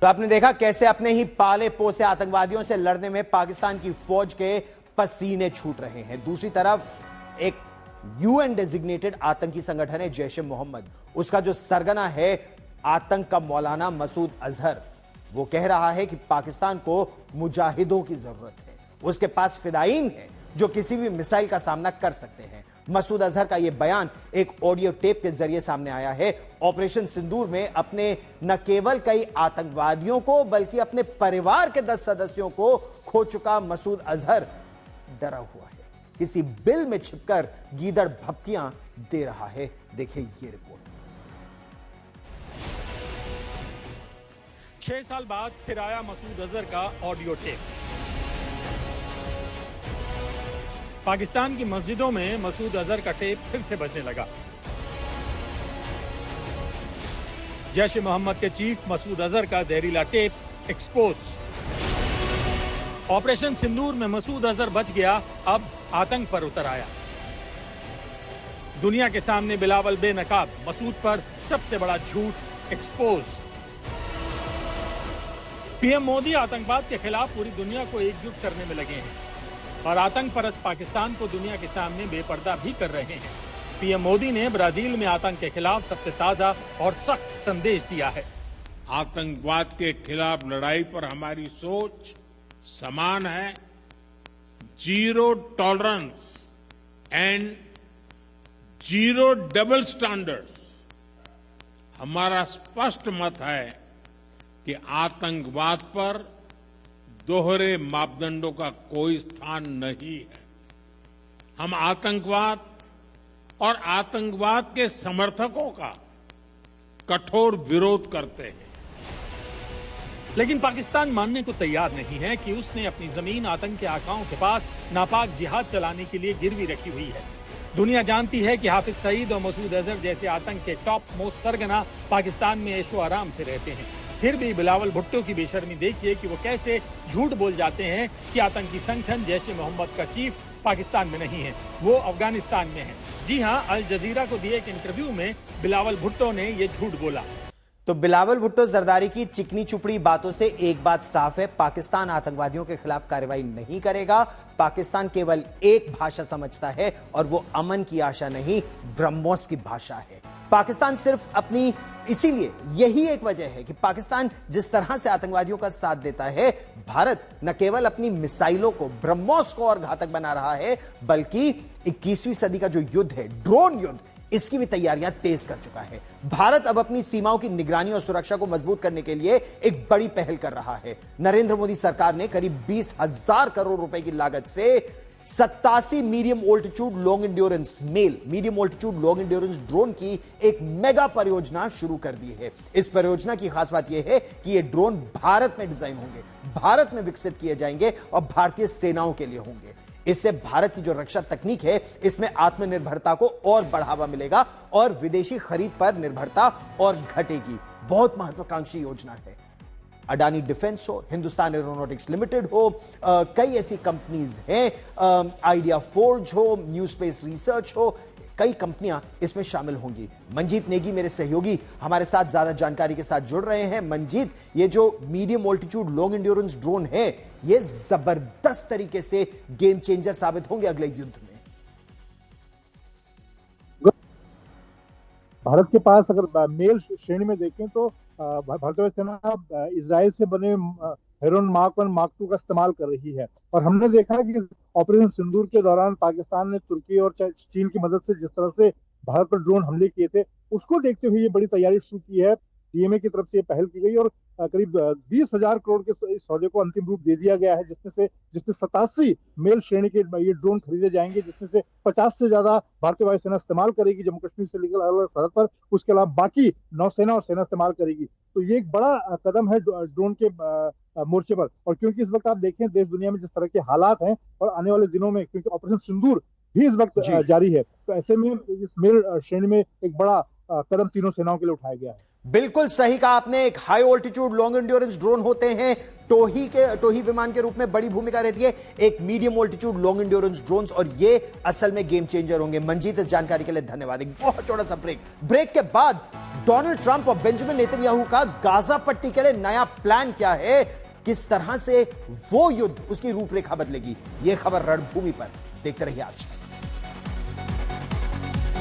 तो आपने देखा कैसे अपने ही पाले पोसे आतंकवादियों से लड़ने में पाकिस्तान की फौज के पसीने छूट रहे हैं। दूसरी तरफ एक यूएन डेजिग्नेटेड आतंकी संगठन है जैश ए मोहम्मद, उसका जो सरगना है आतंक का मौलाना मसूद अजहर, वो कह रहा है कि पाकिस्तान को मुजाहिदों की जरूरत है, उसके पास फिदायीन है जो किसी भी मिसाइल का सामना कर सकते हैं। मसूद अजहर का यह बयान एक ऑडियो टेप के जरिए सामने आया है। ऑपरेशन सिंदूर में अपने न केवल कई आतंकवादियों को बल्कि अपने परिवार के 10 सदस्यों को खो चुका मसूद अजहर डरा हुआ है, किसी बिल में छिपकर गीदड़ भपकियां दे रहा है। देखिए ये रिपोर्ट। 6 साल बाद फिर आया मसूद अजहर का ऑडियो टेप। पाकिस्तान की मस्जिदों में मसूद अजहर का टेप फिर से बजने लगा। जैश ए मोहम्मद के चीफ मसूद अजहर का जहरीला टेप एक्सपोज। ऑपरेशन सिंदूर में मसूद अजहर बच गया, अब आतंक पर उतर आया। दुनिया के सामने बिलावल बेनकाब, मसूद पर सबसे बड़ा झूठ एक्सपोज। पीएम मोदी आतंकवाद के खिलाफ पूरी दुनिया को एकजुट करने में लगे हैं और आतंक परस्त पाकिस्तान को दुनिया के सामने बेपर्दा भी कर रहे हैं। पीएम मोदी ने ब्राजील में आतंक के खिलाफ सबसे ताजा और सख्त संदेश दिया है। आतंकवाद के खिलाफ लड़ाई पर हमारी सोच समान है। Zero tolerance and zero double standards. हमारा स्पष्ट मत है कि आतंकवाद पर दोहरे मापदंडों का कोई स्थान नहीं है। हम आतंकवाद और आतंकवाद के समर्थकों का कठोर विरोध करते हैं। लेकिन पाकिस्तान मानने को तैयार नहीं है कि उसने अपनी जमीन आतंक के आकाओं के पास नापाक जिहाद चलाने के लिए गिरवी रखी हुई है। दुनिया जानती है कि हाफिज सईद और मसूद अजहर जैसे आतंक के टॉप मोस्ट सरगना पाकिस्तान में ऐशो आराम से रहते हैं। फिर भी बिलावल भुट्टो की बेशर्मी देखिए कि वो कैसे झूठ बोल जाते हैं कि आतंकी संगठन जैश ए मोहम्मद का चीफ पाकिस्तान में नहीं है, वो अफगानिस्तान में है। जी हां, अल जजीरा को दिए एक इंटरव्यू में बिलावल भुट्टो ने ये झूठ बोला। तो बिलावल भुट्टो जरदारी की चिकनी चुपड़ी बातों से एक बात साफ है, पाकिस्तान आतंकवादियों के खिलाफ कार्रवाई नहीं करेगा। पाकिस्तान केवल एक भाषा समझता है और वो अमन की आशा नहीं, ब्रह्मोस की भाषा है। पाकिस्तान सिर्फ अपनी, इसीलिए यही एक वजह है कि पाकिस्तान जिस तरह से आतंकवादियों का साथ देता है, भारत न केवल अपनी मिसाइलों को, ब्रह्मोस को और घातक बना रहा है, बल्कि 21वीं सदी का जो युद्ध है, ड्रोन युद्ध, इसकी भी तैयारियां तेज कर चुका है। भारत अब अपनी सीमाओं की निगरानी और सुरक्षा को मजबूत करने के लिए एक बड़ी पहल कर रहा है। नरेंद्र मोदी सरकार ने करीब 20,000 करोड़ रुपए की लागत से 87 medium altitude long endurance medium altitude long endurance drone की एक मेगा परियोजना शुरू कर दी है। इस परियोजना की खास बात यह है कि ये ड्रोन भारत में डिजाइन होंगे, भारत में विकसित किए जाएंगे और भारतीय सेनाओं के लिए होंगे। इससे भारत की जो रक्षा तकनीक है, इसमें आत्मनिर्भरता को और बढ़ावा मिलेगा और विदेशी खरीद पर निर्भरता और घटेगी। बहुत महत्वाकांक्षी योजना है। अडानी डिफेंस हो, हिंदुस्तान एरोनॉटिक्स लिमिटेड हो, कई ऐसी कंपनीज हैं, आइडिया फोर्ज हो, न्यू स्पेस रिसर्च हो, कई कंपनियां इसमें शामिल होंगी। मंजीत नेगी मेरे सहयोगी हमारे साथ ज्यादा जानकारी के साथ जुड़ रहे हैं। मंजीत, ये जो medium altitude long endurance drone है, ये जबरदस्त तरीके से गेम चेंजर साबित होंगे अगले युद्ध में। भारत के पास अगर मेल श्रेणी में देखें तो भारतीय सेना इजराइल से बने हेरोन मार्क 1 मार्क 2 का इस्तेमाल कर रही है। और हमने देखा कि ऑपरेशन सिंदूर के दौरान पाकिस्तान ने तुर्की और चीन की मदद से जिस तरह से भारत पर ड्रोन हमले किए थे, उसको देखते हुए ये बड़ी तैयारी शुरू की है। डीएमए की तरफ से ये पहल की गई और करीब 20,000 करोड़ के इस सौदे को अंतिम रूप दे दिया गया है, जिसमें 87 मेल श्रेणी के ये ड्रोन खरीदे जाएंगे, जिसमें से 50 से ज्यादा भारतीय वायुसेना इस्तेमाल करेगी जम्मू कश्मीर से लेकर अलग अलग सरहद पर। उसके अलावा बाकी नौसेना और सेना इस्तेमाल करेगी। तो ये एक बड़ा कदम है ड्रोन के मोर्चे पर। और क्योंकि इस वक्त आप देखें देश दुनिया में जिस तरह के हालात हैं और आने वाले दिनों में, क्योंकि ऑपरेशन सिंदूर भी इस वक्त जारी है, तो ऐसे में इस मेल श्रेणी में एक बड़ा कदम तीनों सेनाओं के लिए उठाया गया है। बिल्कुल सही कहा आपने। एक high altitude long endurance drone होते हैं, टोही विमान के रूप में बड़ी भूमिका रहती है, एक मीडियम वोल्टीट्यूड लॉन्ग इंड्योरेंस ड्रोन्स, और ये असल में गेम चेंजर होंगे। मंजीत, इस जानकारी के लिए धन्यवाद। एक बहुत छोटा सा ब्रेक के बाद डोनाल्ड ट्रंप और बेंजामिन नेतन्याहू का गाजा पट्टी के लिए नया प्लान क्या है, किस तरह से वो युद्ध, उसकी रूपरेखा बदलेगी, यह खबर रणभूमि पर। देखते रहिए आज तक।